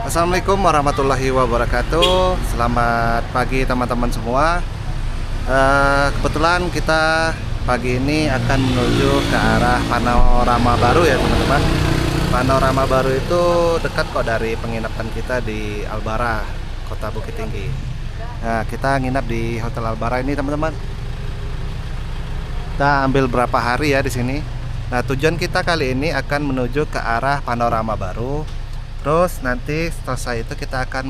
Assalamualaikum warahmatullahi wabarakatuh. Selamat pagi teman-teman semua. Kebetulan kita pagi ini akan menuju ke arah Panorama Baru ya teman-teman. Panorama Baru itu dekat kok dari penginapan kita di Albara, Kota Bukit Tinggi. Nah, kita nginap di Hotel Albara ini teman-teman. Kita ambil berapa hari ya di sini. Nah, tujuan kita kali ini akan menuju ke arah Panorama Baru. Terus nanti selesai itu kita akan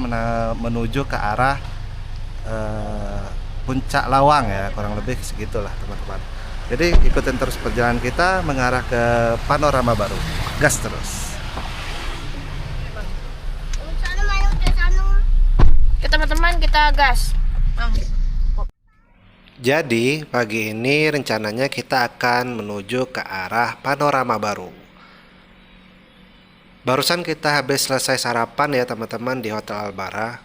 menuju ke arah Puncak Lawang ya, kurang lebih segitulah teman-teman. Jadi ikutin terus perjalanan kita mengarah ke Panorama Baru. Gas terus. Oke teman-teman, kita gas. Jadi pagi ini rencananya kita akan menuju ke arah Panorama Baru. Barusan kita habis selesai sarapan ya teman-teman di Hotel Albara.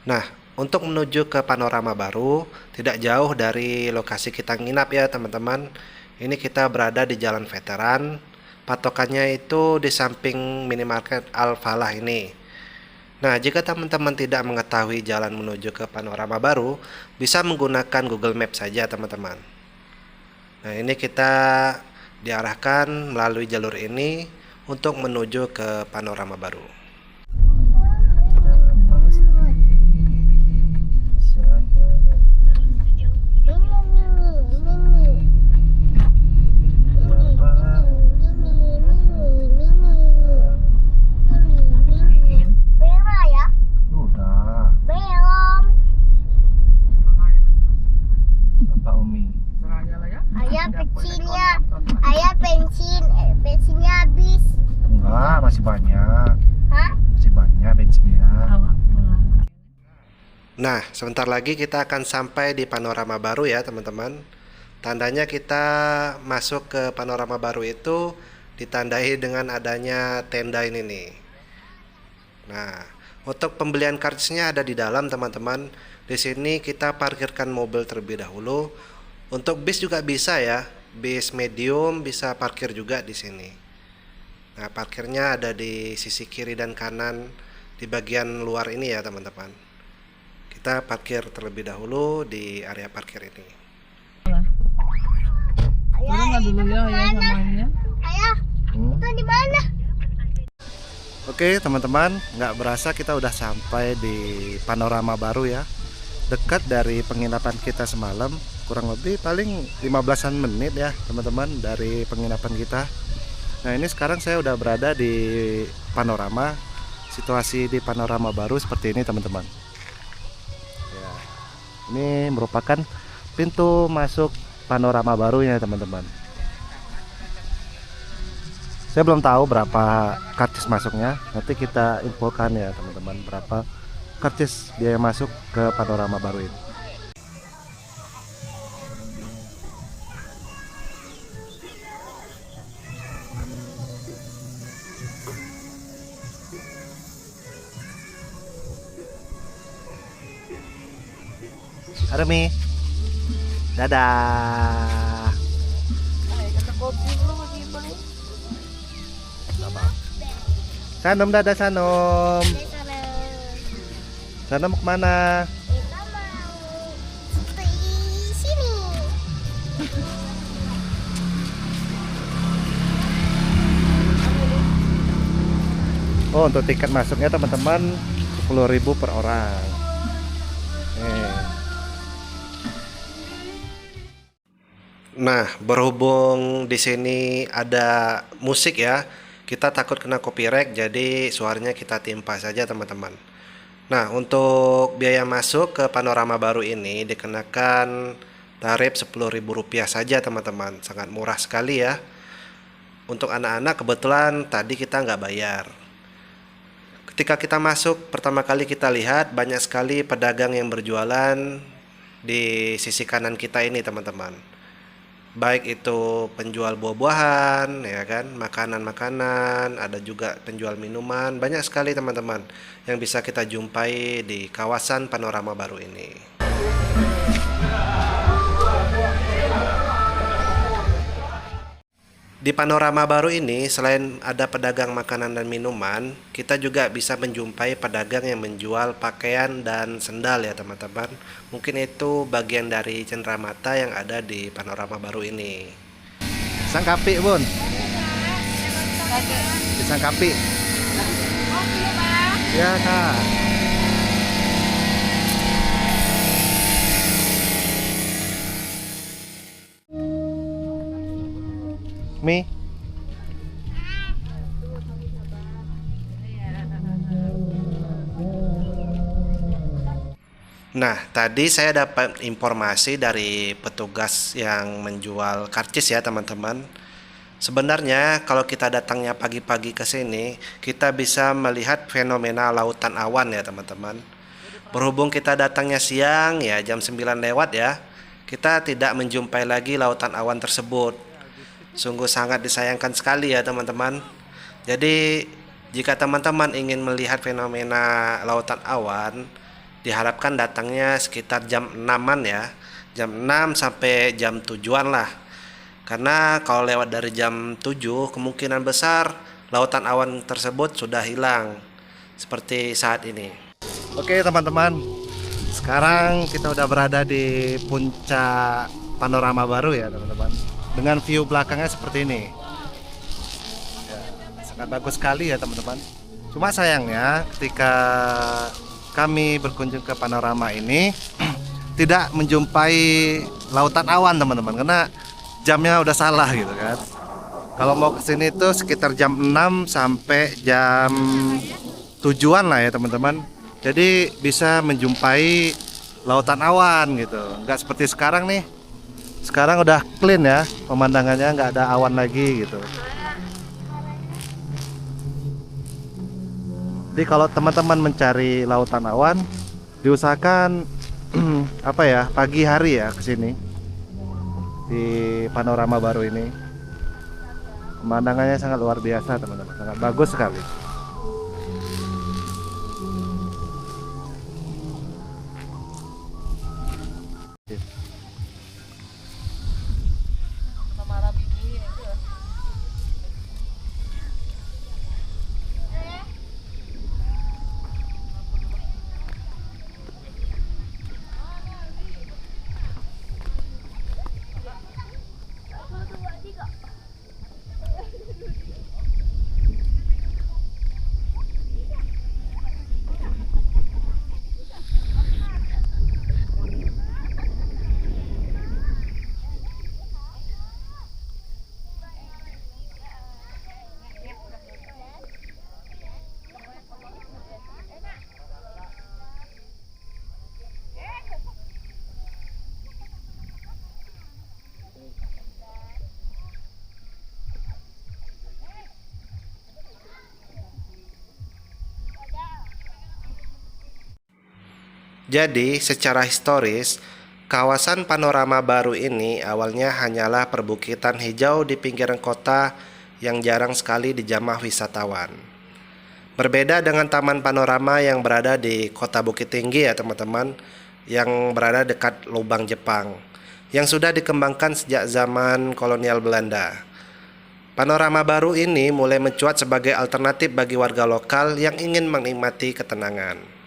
Nah, untuk menuju ke Panorama Baru tidak jauh dari lokasi kita nginap ya teman-teman. Ini kita berada di Jalan Veteran. Patokannya itu di samping minimarket Al Falah ini. Nah, jika teman-teman tidak mengetahui jalan menuju ke Panorama Baru, bisa menggunakan Google Maps saja teman-teman. Nah, ini kita diarahkan melalui jalur ini untuk menuju ke Panorama Baru. Bensinnya habis. Enggak, masih banyak. Hah? Masih banyak bensinnya. Nah, sebentar lagi kita akan sampai di Panorama Baru ya teman-teman. Tandanya kita masuk ke Panorama Baru itu ditandai dengan adanya tenda ini nih. Nah, untuk pembelian karcisnya ada di dalam teman-teman. Di sini kita parkirkan mobil terlebih dahulu. Untuk bis juga bisa ya. Bis medium bisa parkir juga di sini. Nah, parkirnya ada di sisi kiri dan kanan di bagian luar ini ya teman-teman. Kita parkir terlebih dahulu di area parkir ini. Ayah, dulu ya namanya. Ayah, itu di mana? Oke teman-teman, nggak berasa kita udah sampai di Panorama Baru ya. Dekat dari penginapan kita semalam, kurang lebih paling 15-an menit ya teman-teman dari penginapan kita. Nah, ini sekarang saya udah berada di Panorama. Situasi di Panorama Baru seperti ini teman-teman ya. Ini merupakan pintu masuk Panorama Baru ya teman-teman. Saya belum tahu berapa karcis masuknya. Nanti kita infokan ya teman-teman berapa karcis biaya masuk ke Panorama Baru ini. Halo Mi. Dadah. Sanom, dadah Sanom. Sanom mau kemana? Kita mau di sini. Oh, untuk tiket masuknya teman-teman 10.000 per orang. Nah, berhubung di sini ada musik ya, kita takut kena copyright, jadi suaranya kita timpa saja teman-teman. Nah, untuk biaya masuk ke Panorama Baru ini dikenakan tarif Rp10.000 saja teman-teman, sangat murah sekali ya. Untuk anak-anak kebetulan tadi kita nggak bayar. Ketika kita masuk, pertama kali kita lihat banyak sekali pedagang yang berjualan di sisi kanan kita ini teman-teman. Baik itu penjual buah-buahan, ya kan, makanan-makanan, ada juga penjual minuman, banyak sekali teman-teman yang bisa kita jumpai di kawasan Panorama Baru ini. Di panorama baru ini, selain ada pedagang makanan dan minuman, kita juga bisa menjumpai pedagang yang menjual pakaian dan sendal ya teman-teman. Mungkin itu bagian dari cenderamata yang ada di panorama baru ini. Pisang kapi bun, pisang kapi. Ya kak. Mi. Nah, tadi saya dapat informasi dari petugas yang menjual karcis ya teman-teman. Sebenarnya kalau kita datangnya pagi-pagi ke sini, kita bisa melihat fenomena lautan awan ya teman-teman. Berhubung kita datangnya siang ya jam 9 lewat ya, kita tidak menjumpai lagi lautan awan tersebut. Sungguh sangat disayangkan sekali ya teman-teman. Jadi jika teman-teman ingin melihat fenomena lautan awan, diharapkan datangnya sekitar jam 6-an ya. Jam 6 sampai jam 7-an lah. Karena kalau lewat dari jam 7, kemungkinan besar lautan awan tersebut sudah hilang. Seperti saat ini. Oke teman-teman, sekarang kita udah berada di puncak panorama baru ya teman-teman. Dengan view belakangnya seperti ini ya, sangat bagus sekali ya teman-teman. Cuma sayangnya ketika kami berkunjung ke panorama ini tidak menjumpai lautan awan teman-teman, karena jamnya udah salah gitu kan. Kalau mau kesini tuh sekitar jam 6 sampai jam 7-an lah ya teman-teman. Jadi bisa menjumpai lautan awan gitu, nggak seperti sekarang nih. Sekarang udah clean ya pemandangannya, nggak ada awan lagi gitu. Jadi kalau teman-teman mencari lautan awan, diusahakan apa ya, pagi hari ya kesini di panorama baru ini. Pemandangannya sangat luar biasa teman-teman, sangat bagus sekali. Jadi, secara historis, kawasan panorama baru ini awalnya hanyalah perbukitan hijau di pinggiran kota yang jarang sekali dijamah wisatawan. Berbeda dengan Taman Panorama yang berada di Kota Bukit Tinggi ya teman-teman, yang berada dekat Lubang Jepang, yang sudah dikembangkan sejak zaman kolonial Belanda. Panorama baru ini mulai mencuat sebagai alternatif bagi warga lokal yang ingin menikmati ketenangan.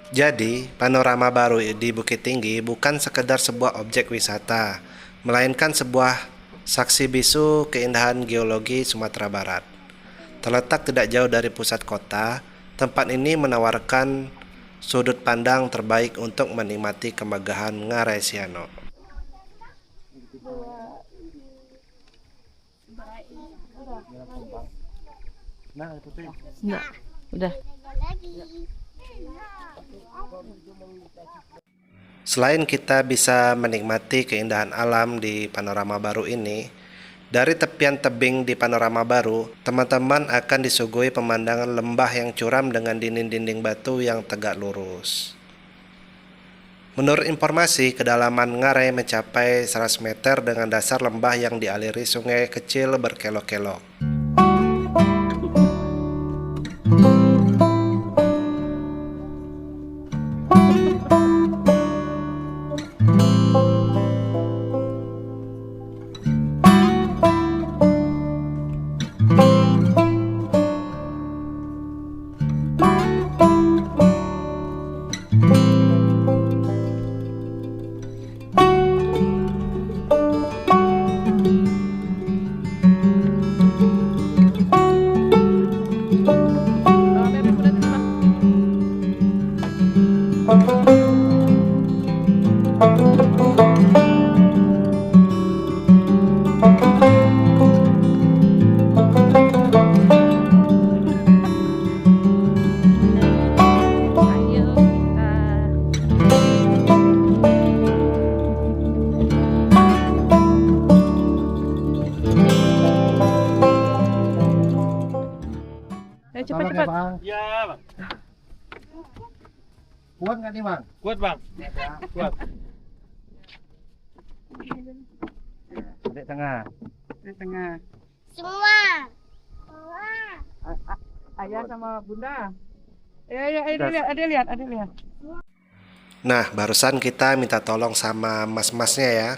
Jadi, panorama baru di Bukit Tinggi bukan sekedar sebuah objek wisata, melainkan sebuah saksi bisu keindahan geologi Sumatera Barat. Terletak tidak jauh dari pusat kota, tempat ini menawarkan sudut pandang terbaik untuk menikmati kemegahan Ngarai Siano. Enggak. Udah. Selain kita bisa menikmati keindahan alam di panorama baru ini, dari tepian tebing di panorama baru, teman-teman akan disuguhi pemandangan lembah yang curam dengan dinding-dinding batu yang tegak lurus. Menurut informasi, kedalaman Ngarai mencapai 100 meter dengan dasar lembah yang dialiri sungai kecil berkelok-kelok. Ayo kita. Ayo cepat-cepat. Iya, Bang. Kuat nggak nih bang? Kuat, Bang. Kuat. Di tengah. Di tengah. Semua. Ayah sama Bunda. Ada lihat. Nah, barusan kita minta tolong sama mas-masnya ya,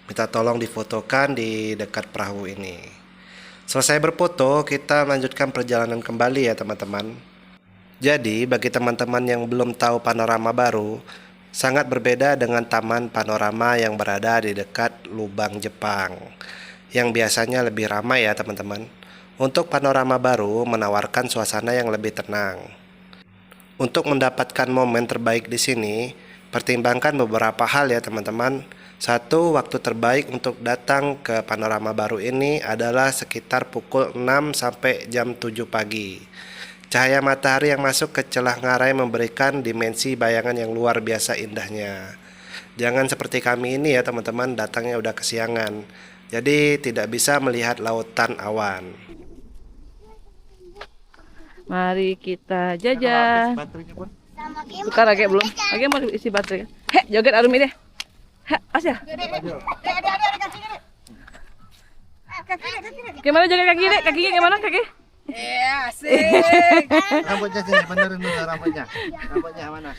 minta tolong difotokan di dekat perahu ini. Selesai berfoto, kita lanjutkan perjalanan kembali ya teman-teman. Jadi, bagi teman-teman yang belum tahu panorama baru, sangat berbeda dengan taman panorama yang berada di dekat Lubang Jepang, yang biasanya lebih ramai ya teman-teman. Untuk panorama baru menawarkan suasana yang lebih tenang. Untuk mendapatkan momen terbaik di sini, pertimbangkan beberapa hal ya teman-teman. Satu, waktu terbaik untuk datang ke panorama baru ini adalah sekitar pukul 6 sampai jam 7 pagi. Cahaya matahari yang masuk ke celah Ngarai memberikan dimensi bayangan yang luar biasa indahnya. Jangan seperti kami ini ya teman-teman, datangnya udah kesiangan. Jadi tidak bisa melihat lautan awan. Mari kita jajah. Baterainya pun. Tukar lagi belum? Lagi mau isi baterai. Heh, joget Arumi deh. Heh, Asya. Gimana joget kaki dek? Kakinya gimana kaki? Rambutnya sini, benerin dulu rambutnya. Rambutnya mana?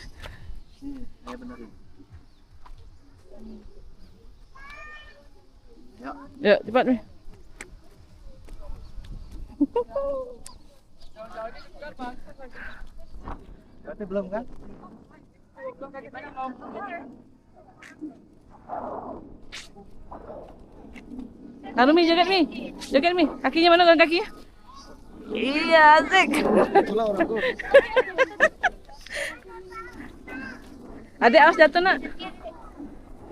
Ayo benerin. Yuk. Yuk, cepat nih. Berarti belum kan? Arumi joget nih. Joget nih. Kakinya mana kan kakinya? Iya, asik. Pulau orang tuh. Adik awas jatuh nak.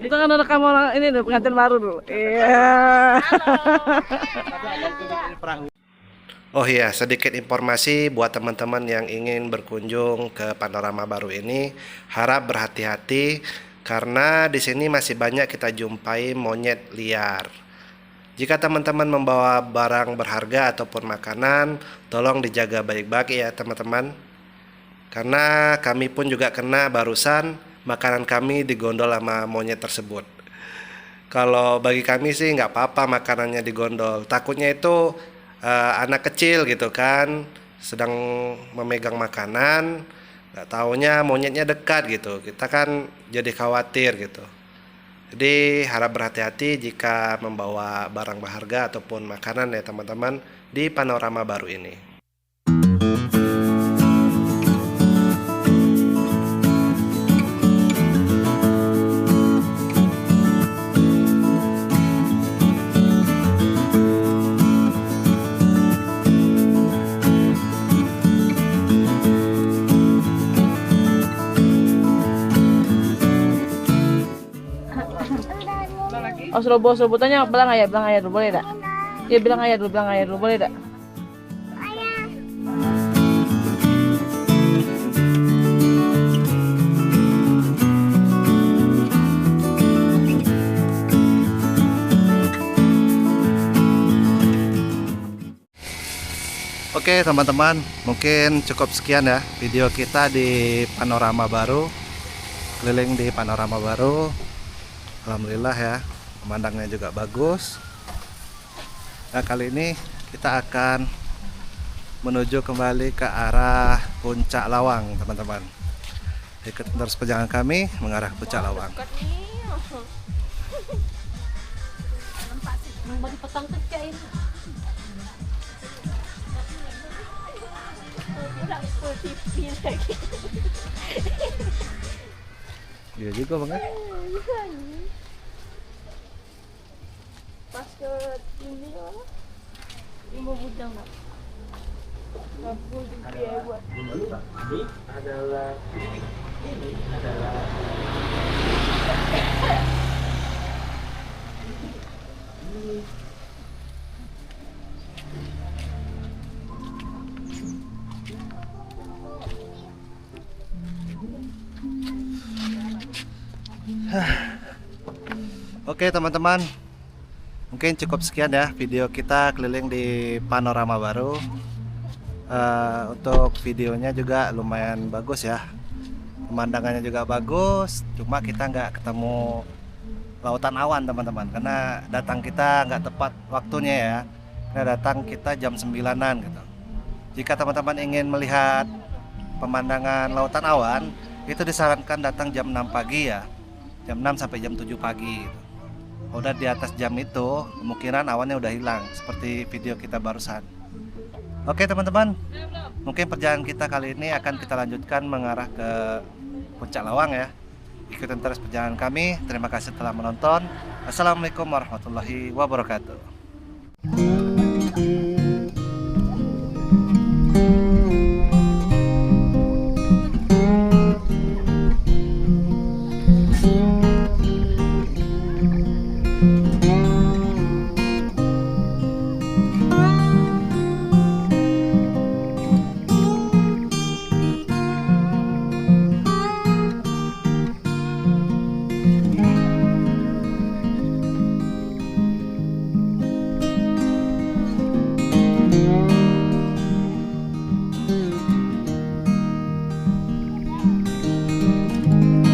Itu kan rekam orang ini udah pengantin baru dulu. Iya. Oh iya, sedikit informasi buat teman-teman yang ingin berkunjung ke panorama baru ini, harap berhati-hati karena di sini masih banyak kita jumpai monyet liar. Jika teman-teman membawa barang berharga ataupun makanan, tolong dijaga baik-baik ya teman-teman. Karena kami pun juga kena barusan makanan kami digondol sama monyet tersebut. Kalau bagi kami sih nggak apa-apa makanannya digondol. Takutnya itu anak kecil gitu kan, sedang memegang makanan, nggak taunya monyetnya dekat gitu. Kita kan jadi khawatir gitu. Jadi harap berhati-hati jika membawa barang berharga ataupun makanan ya teman-teman di panorama baru ini. Oh, serobotannya bilang ayah dulu, boleh tak? Iya, bilang ayah dulu, boleh tak? Oke teman-teman, mungkin cukup sekian ya video kita di panorama baru, keliling di panorama baru. Alhamdulillah ya, pemandangannya juga bagus. Nah kali ini kita akan menuju kembali ke arah Puncak Lawang teman-teman. Ikuti terus perjalanan kami mengarah Puncak Lawang. Iya juga bang ya. Pas ke sini lah, 5 bujang nak. Buat. Ini adalah Oke teman-teman, mungkin cukup sekian ya video kita keliling di panorama baru. Untuk videonya juga lumayan bagus ya, pemandangannya juga bagus. Cuma kita nggak ketemu lautan awan teman-teman, karena datang kita nggak tepat waktunya ya. Karena datang kita jam 9-an gitu. Jika teman-teman ingin melihat pemandangan lautan awan, itu disarankan datang jam 6 pagi ya, jam 6 sampai jam 7 pagi gitu. Udah di atas jam itu kemungkinan awannya udah hilang seperti video kita barusan. Oke teman-teman, mungkin perjalanan kita kali ini akan kita lanjutkan mengarah ke Puncak Lawang ya. Ikutin terus perjalanan kami. Terima kasih telah menonton. Assalamualaikum warahmatullahi wabarakatuh.